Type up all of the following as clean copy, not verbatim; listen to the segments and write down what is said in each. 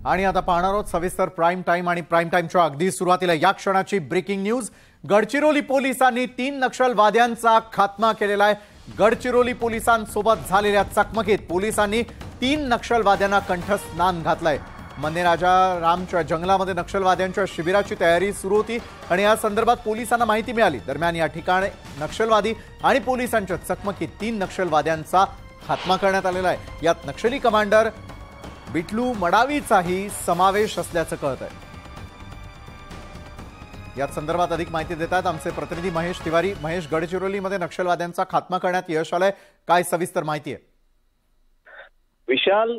आणि आता पाहणार आहोत सविस्तर प्राइम टाइम आणि प्राइम टाइमच्या अगदी सुरुवातीला या क्षणाची ब्रेकिंग न्यूज। गडचिरोली पोलिसांनी 3 नक्षलवाद्यांचा खात्मा केलेला आहे। गडचिरोली पोलिसांसोबत झालेल्या चकमकीत पोलिसांनी 3 नक्षलवाद्यांना कंठस्नान घातलंय। मन्नेराजा रामच्या जंगलामध्ये नक्षलवाद्यांच्या शिबिराची तयारी सुरू होती आणि या संदर्भात पोलिसांना माहिती मिळाली। दरम्यान या ठिकाणी नक्षलवादी आणि पोलिसांच्या चकमकीत 3 नक्षलवाद्यांचा खात्मा करण्यात आलेला आहे। यात नक्षली कमांडर बिटलू मडावीचाही समावेश असल्याचं कळत आहे। या संदर्भात अधिक माहिती देतात आमचे प्रतिनिधी महेश तिवारी। महेश, गडचिरोलीमध्ये नक्षलवाद्यांचा खात्मा करण्यात यश आलंय, काय सविस्तर माहिती आहे? विशाल,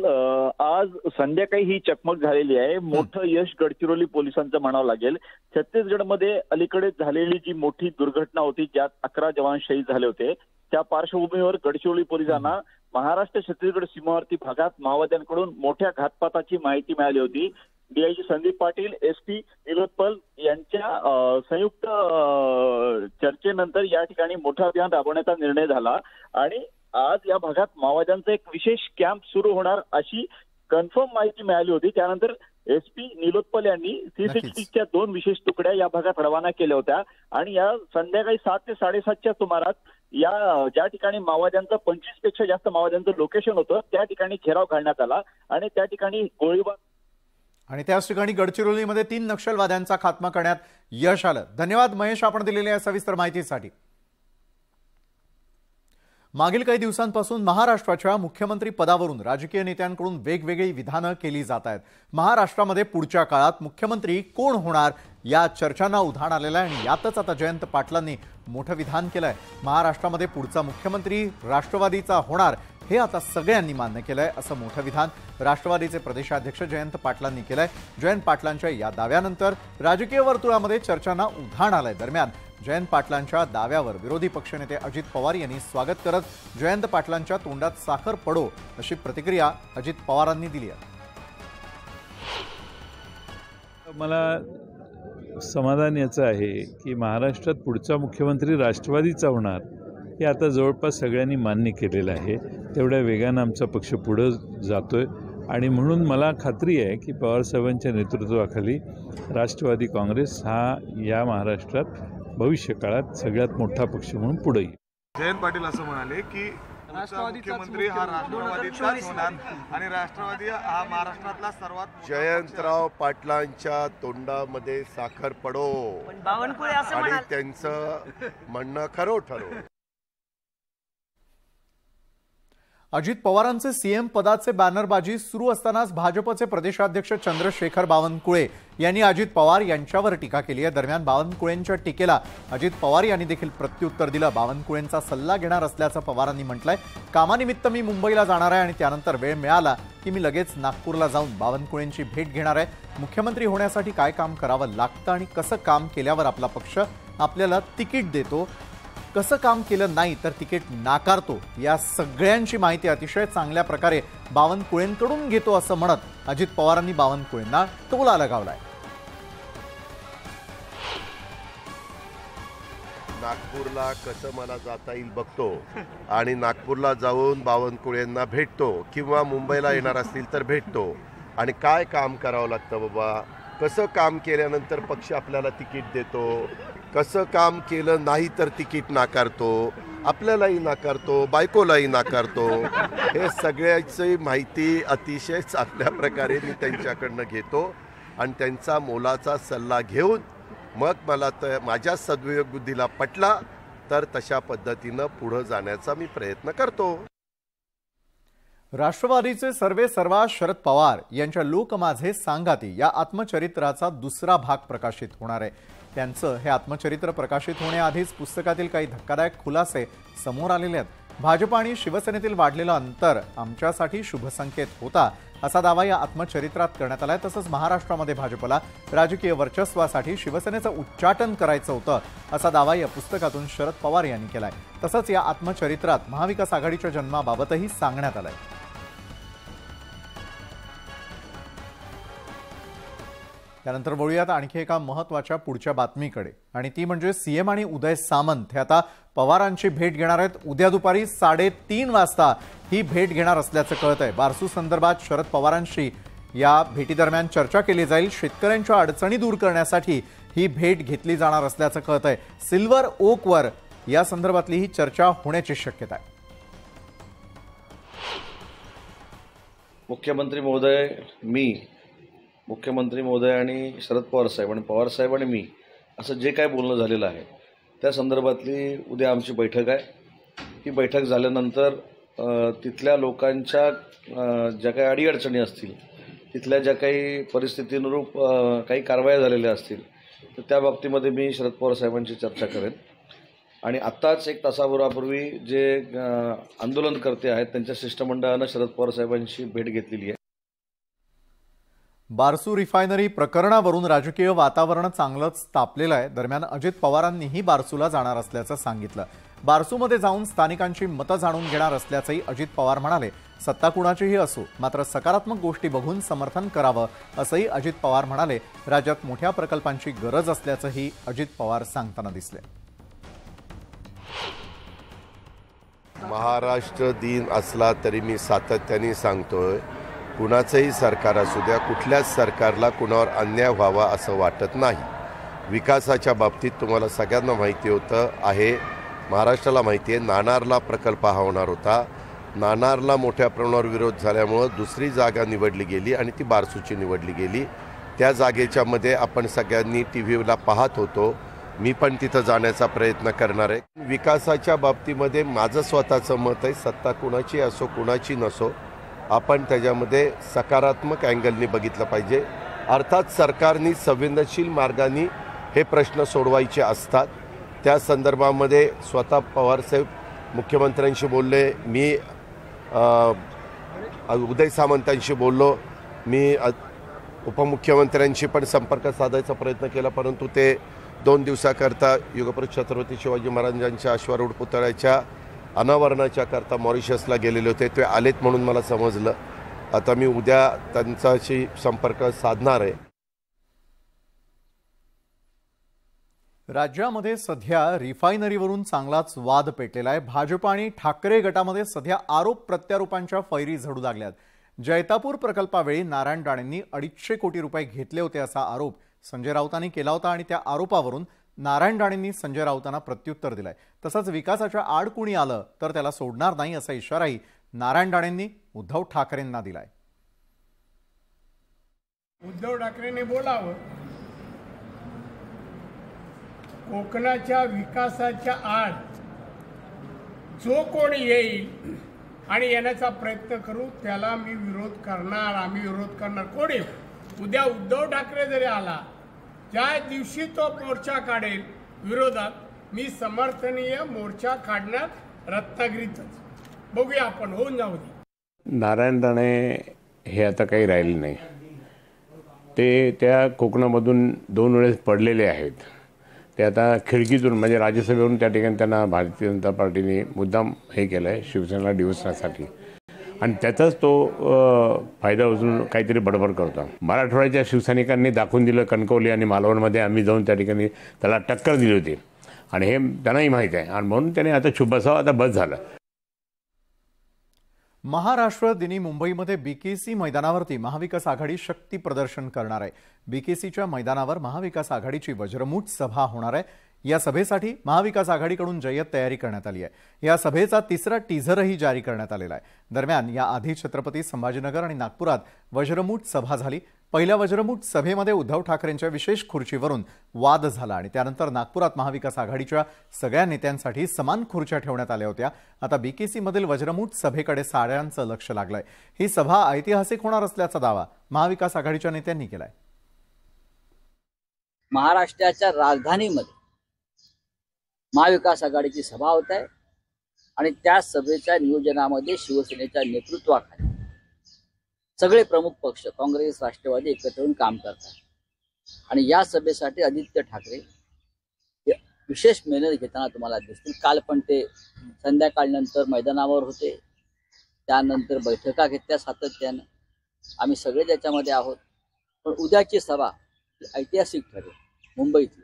आज संध्याकाळी ही चकमक झालेली आहे। मोठं यश गडचिरोली पोलिसांचं म्हणावं लागेल। छत्तीसगडमध्ये अलीकडे झालेली जी मोठी दुर्घटना होती ज्यात 11 जवान शहीद झाले होते, त्या पार्श्वभूमीवर गडचिरोली पोलिसांना महाराष्ट्र छत्तीसगड सीमावर्ती भागात माओवाद्यांकडून मोठ्या घातपाताची माहिती मिळाली होती। डीआयजी संदीप पाटील, एसपी निलोत्पल यांच्या संयुक्त चर्चेनंतर या ठिकाणी मोठं अभियान राबवण्याचा निर्णय झाला आणि आज या भागात माओवाद्यांचा एक विशेष कॅम्प सुरू होणार अशी कन्फर्म माहिती मिळाली होती। त्यानंतर एसपी निलोत्पल यांनी 360च्या 2 विशेष तुकड्या या भागात रवाना केल्या होत्या आणि या संध्याकाळी 7 ते 7:30च्या सुमारास या ज्या ठिकाणी माओवाद्यांचं 25 पेक्षा जास्त माओवाद्यांचं लोकेशन होतं त्या ठिकाणी घेराव घालण्यात आला आणि त्या ठिकाणी गोळीबार आणि त्याच ठिकाणी गडचिरोलीमध्ये 3 नक्षलवाद्यांचा खात्मा करण्यात यश आलं। धन्यवाद महेश, आपण दिलेल्या सविस्तर माहितीसाठी। मागील काही दिवसांपासून महाराष्ट्राच्या मुख्यमंत्री पदावरून राजकीय नेत्यांकडून वेगवेगळी विधानं केली जात आहेत। महाराष्ट्रामध्ये पुढच्या काळात मुख्यमंत्री कोण होणार या चर्चांना उधाण आलेलं आहे आणि यातच आता जयंत पाटलांनी मोठं विधान केलंय। महाराष्ट्रामध्ये पुढचा मुख्यमंत्री राष्ट्रवादीचा होणार हे आता सगळ्यांनी मान्य केलंय, असं मोठं विधान राष्ट्रवादीचे प्रदेशाध्यक्ष जयंत पाटलांनी केलंय। जयंत पाटलांच्या या दाव्यानंतर राजकीय वर्तुळामध्ये चर्चांना उधाण आलंय। दरम्यान जयंत पाटलांच्या दाव्यावर विरोधी पक्षनेते अजित पवार यांनी स्वागत करत जयंत पाटलांच्या तोंडात साखर पडो अशी प्रतिक्रिया अजित पवारांनी दिली आहे। मला समाधान याचं आहे की महाराष्ट्रात पुढचा मुख्यमंत्री राष्ट्रवादीचा होणार हे आता जवळपास सगळ्यांनी मान्य केलेलं आहे। तेवढ्या वेगानं आमचा पक्ष पुढे जातोय आणि म्हणून मला खात्री आहे की पवारसाहेबांच्या नेतृत्वाखाली राष्ट्रवादी काँग्रेस हा या महाराष्ट्रात भविष्य काळात सगळ्यात मोठा पक्ष म्हणून पुढे येईल। जयंत पाटील असं म्हणाले की मुख्यमंत्री हा राष्ट्रवादीचाच होणार आणि राष्ट्रवादी हा महाराष्ट्रातला सर्वात जयंतराव पाटलांच्या तोंडामध्ये साखर पडो आणि त्यांचं म्हणणं खरं ठरो। अजित पवारांचे सीएम पदाचे बॅनरबाजी सुरू असतानाच भाजपचे प्रदेशाध्यक्ष चंद्रशेखर बावनकुळे यांनी अजित पवार यांच्यावर टीका केली आहे। दरम्यान बावनकुळेंच्या टीकेला अजित पवार यांनी देखील प्रत्युत्तर दिलं। बावनकुळेंचा सल्ला घेणार असल्याचं पवारांनी म्हटलंय। कामानिमित्त मी मुंबईला जाणार आहे आणि त्यानंतर वेळ मिळाला की मी लगेच नागपूरला जाऊन बावनकुळेंची भेट घेणार आहे। मुख्यमंत्री होण्यासाठी काय काम करावं लागतं आणि कसं काम केल्यावर आपला पक्ष आपल्याला तिकीट देतो, कसं काम केलं नाही तर तिकीट नाकारतो, या सगळ्यांची माहिती अतिशय चांगल्या प्रकारे बावनकुळेंकडून घेतो असं म्हणत अजित पवारांनी बावनकुळेंना टोला लगावलाय। नागपूरला कसं मला जाता येईल बघतो आणि नागपूरला जाऊन बावनकुळेंना भेटतो किंवा मुंबईला येणार असतील तर भेटतो आणि काय काम करावं लागतं बाबा, कसं काम केल्यानंतर पक्ष आपल्याला तिकीट देतो, कसं काम केलं नाही तर तिकीट नाकारतो, आपल्यालाही नाकारतो, बायकोलाही नाकारतो, हे सगळ्याची माहिती अतिशय चांगल्या प्रकारे मी त्यांच्याकडनं घेतो आणि त्यांचा मोलाचा सल्ला घेऊन मग मला तर माझ्या सद्विवेक बुद्धीला पटला तर तशा पद्धतीनं पुढे जाण्याचा मी प्रयत्न करतो। राष्ट्रवादीचे सर्वेसर्वा शरद पवार यांच्या लोक माझे सांगाती या आत्मचरित्राचा दुसरा भाग प्रकाशित होणार आहे। त्यांचं हे आत्मचरित्र प्रकाशित होण्याआधीच पुस्तकातील काही धक्कादायक खुलासे समोर आलेले आहेत। भाजप आणि शिवसेनेतील वाढलेलं अंतर आमच्यासाठी शुभसंकेत होता असा दावा या आत्मचरित्रात करण्यात आलाय। तसंच महाराष्ट्रामध्ये भाजपला राजकीय वर्चस्वासाठी शिवसेनेचं उच्चाटन करायचं होतं असा दावा या पुस्तकातून शरद पवार यांनी केलाय। तसंच या आत्मचरित्रात महाविकास आघाडीच्या जन्माबाबतही सांगण्यात आलंय। त्यानंतर वळूयात आणखी एका महत्त्वाच्या पुढच्या बातमीकडे आणि ती म्हणजे सीएम आणि उदय सामंत हे आता पवारांची भेट घेणार आहेत। उद्या दुपारी 3:30 वाजता ही भेट घेणार असल्याचं कळत आहे। बारसू संदर्भात शरद पवारांशी या भेटीदरम्यान चर्चा केली जाईल. शेतकऱ्यांच्या अडचणी दूर करण्यासाठी ही भेट घेतली जाणार असल्याचं कळतंय. सिल्वर ओकवर या संदर्भातली ही चर्चा होण्याची शक्यता आहे. मुख्यमंत्री महोदय आणि शरद पवार साहेब आणि पवार साहेब आणि मी असं जे काय बोलणं झालेलं आहे त्या संदर्भातली उद्या आमची बैठक आहे. ही बैठक झाल्यानंतर तिथल्या लोकांच्या ज्या काही अडीअडचणी असतील, तिथल्या ज्या काही परिस्थितीनुरूप काही कारवाया झालेल्या असतील तर त्या बाबतीमध्ये मी शरद पवार साहेबांची चर्चा करेन. आणि आत्ताच एक तासाभरापूर्वी जे आंदोलनकर्ते आहेत त्यांच्या शिष्टमंडळानं शरद पवार साहेबांची भेट घेतलेली आहे. बारसू रिफायनरी प्रकरणावरून राजकीय वातावरण चांगलंच तापलेलं आहे. दरम्यान अजित पवारांनीही बारसूला जाणार असल्याचं सांगितलं. बारसूमध्ये जाऊन स्थानिकांची मतं जाणून घेणार असल्याचंही अजित पवार म्हणाले. सत्ता कुणाचीही असो, मात्र सकारात्मक गोष्टी बघून समर्थन करावं असंही अजित पवार म्हणाले. राज्यात मोठ्या प्रकल्पांची गरज असल्याचंही अजित पवार सांगताना दिसले. महाराष्ट्र दिन असला तरी मी सातत्याने सांगतोय, कुणाचंही सरकार असू द्या, कुठल्याच सरकारला कुणावर अन्याय व्हावा असं वाटत नाही. विकासाच्या बाबतीत तुम्हाला सगळ्यांना माहिती आहे, महाराष्ट्राला माहिती आहे, नाणारला प्रकल्प हा होणार होता. नाणारला मोठ्या प्रमाणावर विरोध झाल्यामुळं दुसरी जागा निवडली गेली आणि ती बारसूची निवडली गेली. त्या जागेच्या मध्ये आपण सगळ्यांनी टीव्हीला पाहत होतो. मी पण तिथं जाण्याचा प्रयत्न करणार आहे. विकासाच्या बाबतीमध्ये माझं स्वतःचं मत आहे, सत्ता कुणाची असो कुणाची नसो, आपण त्याच्यामध्ये सकारात्मक अँगलनी बघितलं पाहिजे. अर्थात सरकारनी संवेदनशील मार्गाने हे प्रश्न सोडवायचे असतात. त्या संदर्भामध्ये स्वतः पवारसाहेब मुख्यमंत्र्यांशी बोलले, मी उदय सामंतांशी बोललो, मी उपमुख्यमंत्र्यांशी पण संपर्क साधायचा प्रयत्न केला, परंतु ते 2 दिवसाकरता युगपुरुष छत्रपती शिवाजी महाराजांच्या अश्वारूढ पुतळ्याच्या अनावरणाच्या करता मॉरिशसला गेलेले होते. ते आलेत म्हणून मला समजलं. आता मी उद्या त्यांच्याशी संपर्क साधणार आहे. राज्यामध्ये सध्या रिफायनरीवरून चांगलाच वाद पेटलेला आहे. भाजप आणि ठाकरे गटामध्ये सध्या आरोप प्रत्यारोपांच्या फैरी झडू लागल्यात. जैतापूर प्रकल्पावेळी नारायण राणेंनी 250 कोटी रुपये घेतले होते असा आरोप संजय राऊतांनी केला होता आणि त्या आरोपावरून नारायण राणेंनी संजय राऊतांना प्रत्युत्तर दिलंय. तसंच विकासाच्या आड कुणी आलं तर त्याला सोडणार नाही असा इशाराही नारायण राणेंनी उद्धव ठाकरेंना दिलाय. उद्धव ठाकरेंनी बोलावं, कोकणाच्या विकासाच्या आड जो कोणी येईल आणि येण्याचा प्रयत्न करू त्याला मी विरोध करणार, आम्ही विरोध करणार. कोणी उद्या उद्धव ठाकरे जरी आला, ज्या दिवशी तो मोर्चा काढेल विरोधात, मी समर्थनीय मोर्चा काढण्यात रत्नागिरीतच. बघूया आपण, होऊन जाऊ दे. नारायण राणे हे आता काही राहिले नाही. ते त्या कोकणामधून 2 वेळेस पडलेले आहेत. ते आता खिडकीतून म्हणजे राज्यसभेवरून त्या ठिकाणी त्यांना भारतीय जनता पार्टीने मुद्दाम हे केलं आहे शिवसेनेला डिवचण्यासाठी, आणि त्याचाच तो फायदा उचलून काहीतरी बडबड करतो. मराठवाड्याच्या शिवसैनिकांनी दाखवून दिलं, कणकवली आणि मालवणमध्ये आम्ही जाऊन त्या ठिकाणी त्याला टक्कर दिली होती आणि हे त्यांनाही माहीत आहे, आणि म्हणून त्याने आता चुप बसावं, आता बस झालं. महाराष्ट्र दिनी मुंबईमध्ये बीकेसी मैदानावरती महाविकास आघाडी शक्ती प्रदर्शन करणार आहे. बीकेसीच्या मैदानावर महाविकास आघाडीची वज्रमूठ सभा होणार आहे. या सभेसाठी महाविकास आघाडीकडून जय्यत तयारी करण्यात आली आहे. या सभेचा 3रा टीझरही जारी करण्यात आलेला आहे. दरम्यान या आधी छत्रपती संभाजीनगर आणि नागपुरात वज्रमूठ सभा झाली. पहिल्या वज्रमूठ सभेमध्ये उद्धव ठाकरेंच्या विशेष खुर्चीवरून वाद झाला आणि त्यानंतर नागपुरात महाविकास आघाडीच्या सगळ्या नेत्यांसाठी समान खुर्च्या ठेवण्यात आल्या होत्या. आता बीकेसी मधील वज्रमूठ सभेकडे साऱ्यांचं लक्ष लागलंय. ही सभा ऐतिहासिक होणार असल्याचा दावा महाविकास आघाडीच्या नेत्यांनी केलाय. महाराष्ट्राच्या राजधानीमध्ये महाविकास आघाडीची सभा होत आहे आणि त्या सभेच्या नियोजनामध्ये शिवसेनेच्या नेतृत्वाखाली सगळे प्रमुख पक्ष काँग्रेस, राष्ट्रवादी एकत्र येऊन काम करतात. आणि या सभेसाठी आदित्य ठाकरे विशेष मेहनत घेताना तुम्हाला दिसतील. काल पण ते संध्याकाळनंतर मैदानावर होते, त्यानंतर बैठका घेतल्या सातत्यानं. आम्ही सगळे त्याच्यामध्ये आहोत. पण उद्याची सभा ऐतिहासिक ठरेल मुंबईतली.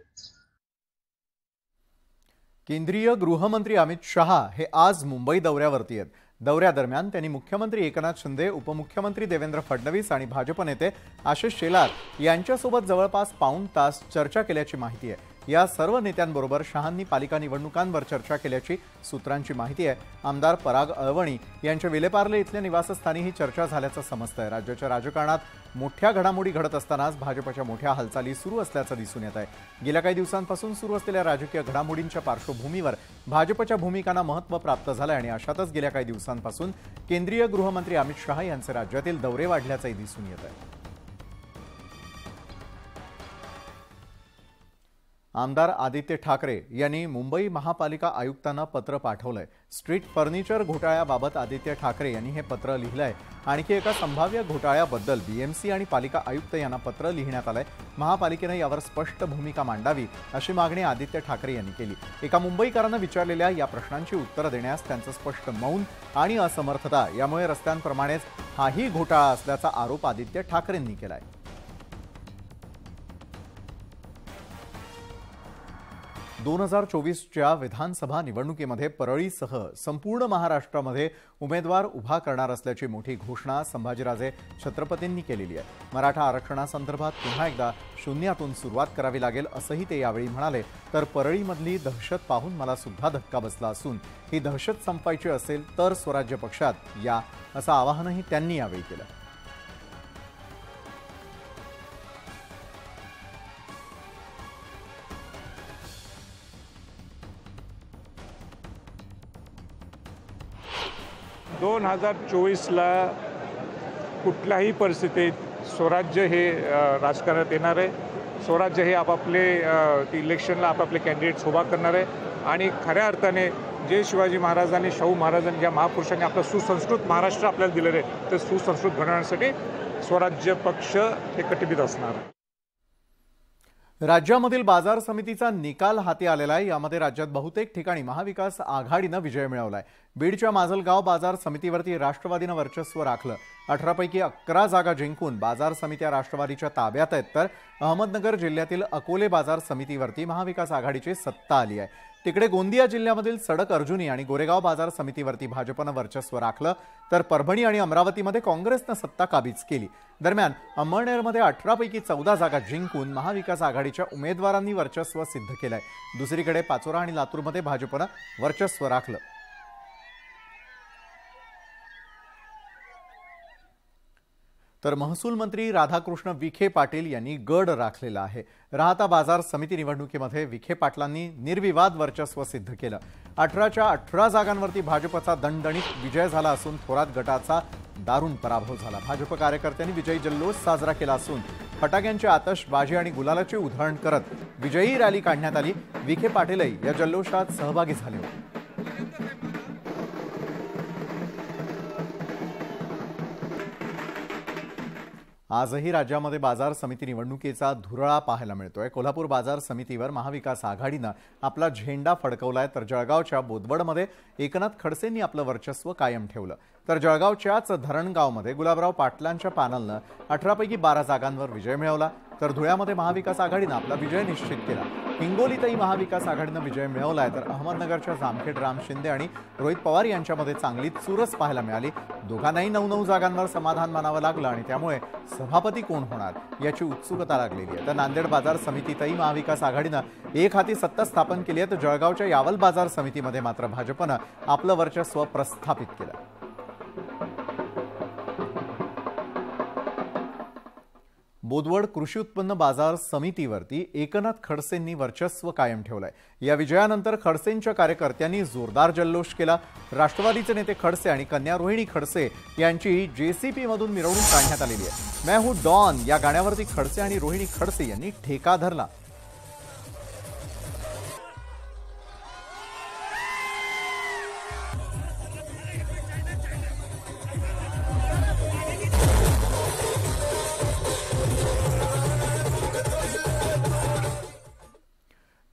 केंद्रीय गृहमंत्री अमित शहा हे आज मुंबई दौऱ्यावरती आहेत. दौऱ्यादरम्यान त्यांनी मुख्यमंत्री एकनाथ शिंदे, उपमुख्यमंत्री देवेंद्र फडणवीस आणि भाजप नेते आशिष शेलार यांच्यासोबत जवळपास पाऊण तास चर्चा केल्याची माहिती आहे। या सर्व नेत्यांबरोबर शहांनी पालिका निवडणुकांवर चर्चा केल्याची सूत्रांची माहिती आहे। आमदार पराग अळवणी यांच्या विलेपार्ले इथल्या निवासस्थानी ही चर्चा झाल्याचं समजतंय। राज्याच्या राजकारणात मोठ्या घडामोडी घडत असतानाच भाजपच्या मोठ्या हालचाली सुरू असल्याचं दिसून येत आहे। गेल्या काही दिवसांपासून सुरू असलेल्या राजकीय घडामोडींच्या पार्श्वभूमीवर भाजपच्या भूमिकांना महत्त्व प्राप्त झालंय आणि अशातच गेल्या काही दिवसांपासून केंद्रीय गृहमंत्री अमित शहा यांचे राज्यातील दौरे वाढल्याचंही दिसून येत आहे। आमदार आदित्य ठाकरे यांनी मुंबई महापालिका आयुक्तांना पत्र पाठवलंय। स्ट्रीट फर्निचर घोटाळ्याबाबत आदित्य ठाकरे यांनी हे पत्र लिहिलंय। आणखी एका संभाव्य घोटाळ्याबद्दल बीएमसी आणि पालिका आयुक्त यांना पत्र लिहिण्यात आलंय। महापालिकेने यावर स्पष्ट भूमिका मांडावी अशी मागणी आदित्य ठाकरे यांनी केली। एका मुंबईकरांना विचारलेल्या या प्रश्नांची उत्तरं देण्यास त्यांचं स्पष्ट मौन आणि असमर्थता यामुळे रस्त्यांप्रमाणेच हाही घोटाळा असल्याचा आरोप आदित्य ठाकरेंनी केलाय। 2024च्या विधानसभा निवडणुकीमध्ये परळीसह संपूर्ण महाराष्ट्रामध्ये उमेदवार उभा करणार असल्याची मोठी घोषणा संभाजीराजे छत्रपतींनी केलेली आहे। मराठा आरक्षणासंदर्भात पुन्हा एकदा शून्यातून सुरुवात करावी लागेल असंही ते यावेळी म्हणाले। तर परळीमधली दहशत पाहून मला सुद्धा धक्का बसला असून ही दहशत संपायची असेल तर स्वराज्य पक्षात या असं आवाहनही त्यांनी यावेळी केलं। दोन 2024ला कुठल्याही परिस्थितीत स्वराज्य हे राजकारणात येणार आहे। स्वराज्य हे आपापले इलेक्शनला आपापले कॅन्डिडेट्स उभा करणार आहे आणि खऱ्या अर्थाने जे शिवाजी महाराजांनी, शाहू महाराजांनी, ज्या महापुरुषांनी आपलं सुसंस्कृत महाराष्ट्र आपल्याला दिलेलं आहे ते सुसंस्कृत घडवण्यासाठी स्वराज्य पक्ष हे कटिबद्ध असणार आहे। राज्यामधील बाजार समितीचा निकाल हाती आलेला आहे। यामध्ये राज्यात बहुतेक ठिकाणी महाविकास आघाडीनं विजय मिळवलाय। बीडच्या माजलगाव बाजार समितीवरती राष्ट्रवादीनं वर्चस्व राखलं। 18 पैकी 11 जागा जिंकून बाजार समित्या राष्ट्रवादीच्या ताब्यात आहेत। तर अहमदनगर जिल्ह्यातील अकोले बाजार समितीवरती महाविकास आघाडीची सत्ता आली आहे। तिकडे गोंदिया जिल्ह्यामधील सडक अर्जुनी आणि गोरेगाव बाजार समितीवरती भाजपनं वर्चस्व राखलं। तर परभणी आणि अमरावतीमध्ये काँग्रेसनं सत्ता काबीज केली। दरम्यान अंमळनेरमध्ये 18 पैकी 14 जागा जिंकून महाविकास आघाडीच्या उमेदवारांनी वर्चस्व सिद्ध केलंय। दुसरीकडे पाचोरा आणि लातूरमध्ये भाजपनं वर्चस्व राखलं। तर महसूल मंत्री राधाकृष्ण विखे पाटील यांनी गड राखलेला आहे। राहता बाजार समिती निवडणुकीमध्ये विखे पाटलांनी निर्विवाद वर्चस्व सिद्ध केलं। 18च्या 18 जागांवरती भाजपचा दणदणीत विजय झाला असून थोरात गटाचा दारुण पराभव झाला। भाजप कार्यकर्त्यांनी विजयी जल्लोष साजरा केला असून फटाक्यांची आतषबाजी आणि गुलालाची उधळण करत विजयी रॅली काढण्यात आली। विखे पाटीलही या जल्लोषात सहभागी झाले होते। आजही राज्यामध्ये बाजार समिती निवडणुकीचा धुरळा पाहायला मिळतोय। कोल्हापूर बाजार समितीवर महाविकास आघाडीनं आपला झेंडा फडकवलाय। तर जळगावच्या बोदवडमध्ये एकनाथ खडसेंनी आपलं वर्चस्व कायम ठेवलं। तर जळगावच्याच धरणगावमध्ये गुलाबराव पाटलांच्या पॅनलनं 18 पैकी 12 जागांवर विजय मिळवला। तर धुळ्यामध्ये महाविकास आघाडीनं आपला विजय निश्चित केला। हिंगोलीतही महाविकास आघाडीनं विजय मिळवलाय। तर अहमदनगरच्या जामखेड राम शिंदे आणि रोहित पवार यांच्यामध्ये चांगली चुरस पाहायला मिळाली। दोघांनाही 9-9 जागांवर समाधान मानावं लागलं आणि त्यामुळे सभापती कोण होणार याची उत्सुकता लागलेली आहे। तर नांदेड बाजार समितीतही महाविकास आघाडीनं एक हाती सत्ता स्थापन केली आहे। तर जळगावच्या यावल बाजार समितीमध्ये मात्र भाजपनं आपलं वर्चस्व प्रस्थापित केलं। बोदवड कृषी उत्पन्न बाजार समितीवरती एकनाथ खडसेंनी वर्चस्व कायम ठेवलंय। या विजयानंतर खडसेंच्या कार्यकर्त्यांनी जोरदार जल्लोष केला। राष्ट्रवादीचे नेते खडसे आणि कन्या रोहिणी खडसे यांची जेसीपी मधून मिरवणूक काढण्यात आलेली आहे। मैं हूं डॉन या गाण्यावरती खडसे आणि रोहिणी खडसे यांनी ठेका धरला।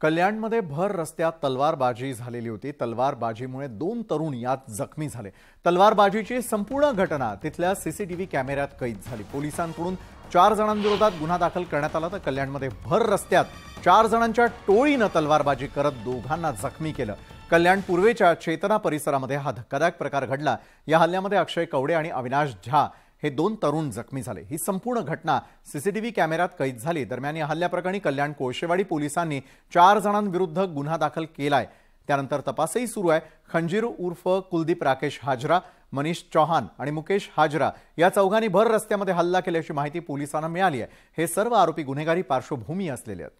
कल्याणमध्ये भर रस्त्यात तलवारबाजी झालेली होती। तलवारबाजीमुळे 2 तरुण यात जखमी झाले। तलवारबाजीची संपूर्ण घटना तिथल्या सीसीटीव्ही कॅमेऱ्यात कैद झाली। पोलिसांकडून 4 जणांविरोधात गुन्हा दाखल करण्यात आला। तर कल्याणमध्ये भर रस्त्यात 4 जणांच्या टोळीनं तलवारबाजी करत दोघांना जखमी केलं। कल्याण पूर्वेच्या चेतना परिसरामध्ये हा धक्कादायक प्रकार घडला। या हल्ल्यामध्ये अक्षय कवडे आणि अविनाश झा हे 2 तरुण जखमी झाले। ही संपूर्ण घटना सीसीटीव्ही कॅमेऱ्यात कैद झाली। दरम्यान या हल्ल्याप्रकरणी कल्याण कोळशेवाडी पोलिसांनी 4 जणांविरुद्ध गुन्हा दाखल केलाय। त्यानंतर तपासही सुरू आहे। खंजीर उर्फ कुलदीप राकेश हाजरा, मनीष चौहान आणि मुकेश हाजरा या चौघांनी भर रस्त्यामध्ये हल्ला केल्याची माहिती पोलिसांना मिळाली आहे। हे सर्व आरोपी गुन्हेगारी पार्श्वभूमी असलेले आहेत।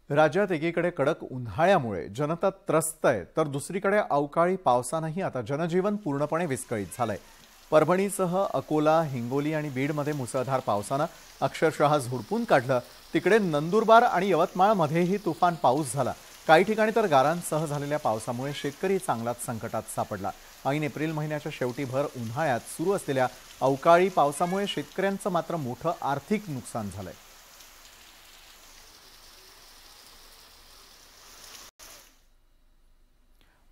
राज्यात एकीकडे कडक उन्हाळ्यामुळे जनता त्रस्त आहे, तर दुसरीकडे अवकाळी पावसानेही आता जनजीवन पूर्णपणे विस्कळीत झालंय। परभणीसह अकोला, हिंगोली आणि बीडमध्ये मुसळधार पावसानं अक्षरशः झोडपून काढलं। तिकडे नंदुरबार आणि यवतमाळमध्येही तुफान पाऊस झाला। काही ठिकाणी तर गारांसह झालेल्या पावसामुळे शेतकरी चांगलाच संकटात सापडला। ऐन एप्रिल महिन्याच्या शेवटी भर उन्हाळ्यात सुरू असलेल्या अवकाळी पावसामुळे शेतकऱ्यांचं मात्र मोठं आर्थिक नुकसान झालंय।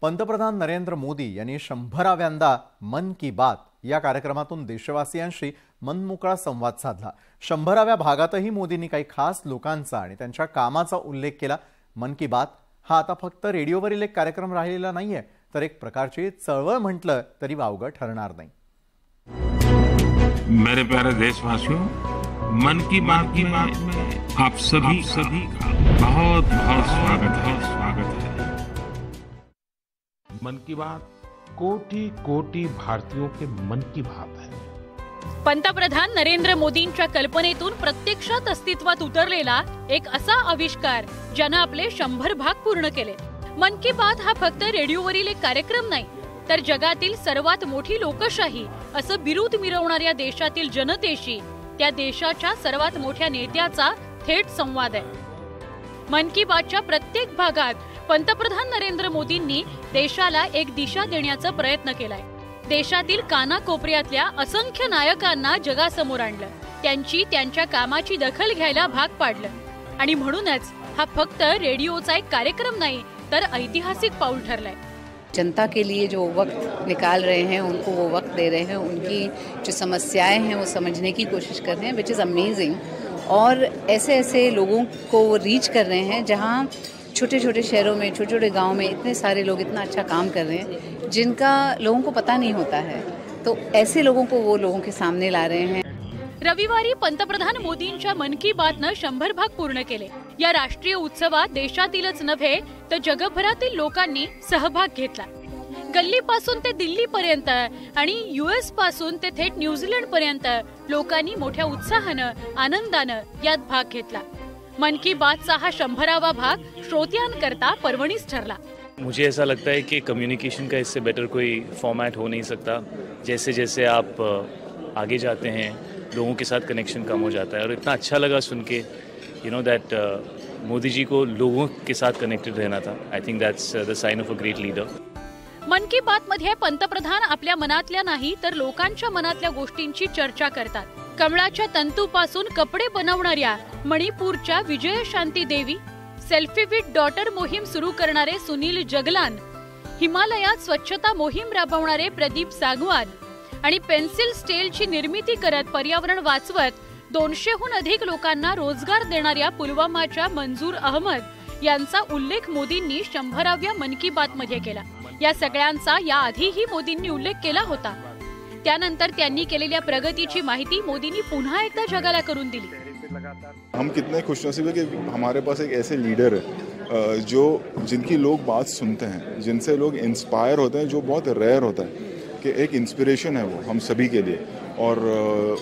पंतप्रधान नरेंद्र मोदी यांनी 100व्यांदा मन की बात या कार्यक्रमातून देशवासियांशी मनमोकळा संवाद साधला। 100व्या भागातही मोदींनी काही खास लोकांचा आणि त्यांच्या कामाचा उल्लेख केला। मन की बात हा आता फक्त रेडिओवरील एक कार्यक्रम राहिलेला नाहीये, तर एक प्रकारची चळवळ म्हटलं तरी वावगं ठरणार नाही। मेरे प्यारे देशवासियों, मन की बात में आप सभी का बहुत बहुत स्वागत है। मन की बात कोटि कोटि भारतीयों के मन की बात है। पंतप्रधान नरेंद्र मोदींच्या कल्पनेतून प्रत्यक्षात अस्तित्वात उतरलेला एक असा आविष्कार ज्यानं आपले 100 भाग पूर्ण केले। मन की बात हा फक्त रेडिओवरील एक कार्यक्रम नाही, तर जगातील सर्वात मोठी लोकशाही असं बिरुद मिरवणाऱ्या देशातील जनतेशी त्या देशाच्या सर्वात मोठ्या नेत्याचा थेट संवाद आहे। मन की बातच्या प्रत्येक भागात पंतप्रधान नरेंद्र मोदींनी देशाला एक दिशा देण्याचा प्रयत्न केलाय। देशातील कानाकोपऱ्यातल्या असंख्य नायकांना जगासमोर आणलं, त्यांची त्यांच्या कामाची दखल घ्यायला भाग पाडलं आणि म्हणूनच हा फक्त रेडिओचा एक कार्यक्रम नाही, तर ऐतिहासिक पाऊल ठरलाय। जनता के लिए जो वक्त निकाल रहे हैं, उनको वो वक्त दे रहे हैं, उनकी जो समस्याएं हैं वो समझने की कोशिश कर रहे हैं, विच इज़ अमेजिंग। और ऐसे ऐसे लोगों को वो रीच कर रहे हैं जहाँ छोटे छोटे शहरों में, छोटे छोटे गाँव में इतने सारे लोग इतना अच्छा काम कर रहे हैं जिनका लोगों को पता नहीं होता है, तो ऐसे लोगों को वो लोगों के सामने ला रहे हैं। रविवारी पंतप्रधान मोदींच्या मन की बातनं 100 भाग पूर्ण केले। या राष्ट्रीय उत्सवात देशातीलच नव्हे तर जगभरातील लोकांनी सहभाग घेतला। गल्लीपासून ते दिल्लीपर्यंत आणि US पासून ते थेट न्यूझीलंड पर्यंत लोकांनी मोठ्या उत्साहानं, आनंदानं यात भाग घेतला। मन की बातचा हा 100वा भाग श्रोत्यांकरता पर्वणीच ठरला। मुझे ऐसा लगता है कि कम्युनिकेशन का इससे बेटर कोई फॉर्मेट हो नहीं सकता। जैसे जैसे आप आगे जाते हैं, लोगों के साथ कनेक्शन कम हो जाता है। और इतना अच्छा लगा सुन के दैट मोदी जी को लोगों के साथ कनेक्टेड रहना था। I think that's the sign of a great leader. Mann Ki बात मध्ये पंतप्रधान आपल्या मनातल्या नाही तर लोकांच्या मनातल्या गोष्टींची चर्चा करतात। कमळाच्या तंतूपासून कपडे बनवणाऱ्या मणिपूरच्या विजयशांती देवी, सेल्फी विथ डॉटर मोहीम सुरू करणारे सुनील जगलान, हिमालयात स्वच्छता मोहीम राबवणारे प्रदीप सागवान आणि पेन्सिल स्टेलची निर्मिती करत पर्यावरण वाचवत 200हून अधिक लोकांना रोजगार देणाऱ्या पुलवामाच्या मंजूर अहमद यांचा उल्लेख मोदींनी 100व्या मन की बात मध्ये केला। या सगळ्यांचा याआधीही मोदींनी उल्लेख केला होता। त्यानंतर त्यांनी केलेल्या प्रगतीची माहिती मोदींनी पुन्हा एकदा जगाला करून दिली। हम कितने खुशनसीब है कि हमारे पास एक ऐसे लीडर है जो जिनकी लोग बात सुनते हैं, जिनसे लोग इंस्पायर होते हैं, जो बहुत रेयर होता है कि एक इंस्पिरेशन है वो हम सभी के लिए। और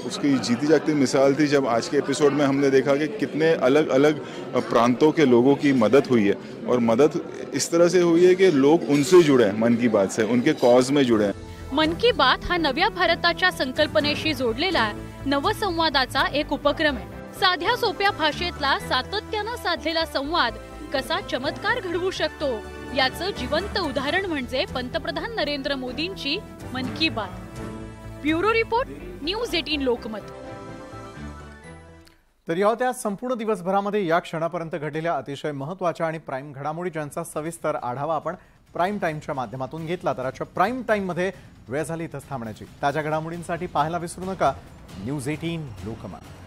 उसकी जीती जागती मिसाल थी जब आज के एपिसोड में हमने देखा कि कितने अलग अलग प्रांतों के लोगों की मदद हुई है, और मदद इस तरह से हुई है कि लोग उनसे जुड़े हैं, मन की बात से, उनके कॉज में जुड़े हैं। मन की बात हा नव्या भारताच्या संकल्पनेशी जोडलेला नवसंवादाचा एक उपक्रम आहे। साध्या सोप्या भाषेतला सातत्यानं साधलेला संवाद कसा चमत्कार घडवू शकतो याचं जिवंत उदाहरण म्हणजे पंतप्रधान नरेंद्र मोदींची मन की बात। Bureau report, news 18 Lokmat. तर या होत्या संपूर्ण दिवसभरामध्ये या क्षणापर्यंत घडलेल्या अतिशय महत्त्वाच्या आणि प्राईम घडामोडी ज्यांचा सविस्तर आढावा आपण प्राईम टाइमच्या माध्यमातून घेतला। तर आजच्या प्राईम टाइममध्ये वेळ झाली इथंच थांबण्याची। ताज्या घडामोडींसाठी पाहायला विसरू नका न्यूज 18 लोकमत।